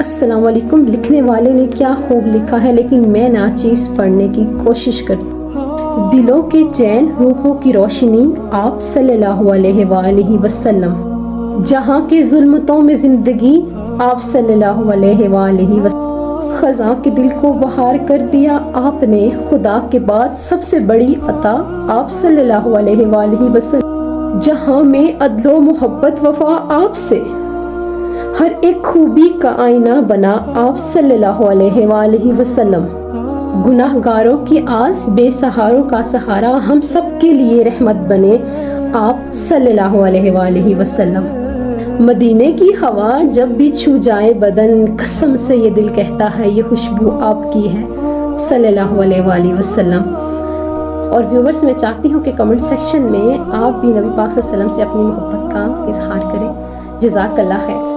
السلام علیکم. لکھنے والے نے کیا خوب لکھا ہے، لیکن میں ناچیز پڑھنے کی کوشش کرتی. دلوں کے چین، روحوں کی روشنی، آپ صلی اللہ علیہ وآلہ وسلم. جہاں کے ظلمتوں میں زندگی، آپ صلی اللہ علیہ وآلہ وسلم. خزاں کے دل کو بہار کر دیا آپ نے، خدا کے بعد سب سے بڑی عطا، آپ صلی اللہ علیہ وآلہ وسلم. جہاں میں عدل و محبت وفا آپ سے، ہر ایک خوبی کا آئینہ بنا، آپ صلی اللہ علیہ وآلہ وسلم. گناہ گاروں کی آس، بے سہاروں کا سہارا، ہم سب کے لیے رحمت بنے، آپ صلی اللہ علیہ وآلہ وسلم. مدینے کی ہوا جب بھی چھو جائے بدن، قسم سے یہ دل کہتا ہے یہ خوشبو آپ کی ہے، صلی اللہ علیہ وآلہ وسلم. اور ویورز، میں چاہتی ہوں کہ کمنٹ سیکشن میں آپ بھی نبی پاک صلی اللہ علیہ وسلم سے اپنی محبت کا اظہار کریں. جزاک اللہ خیر.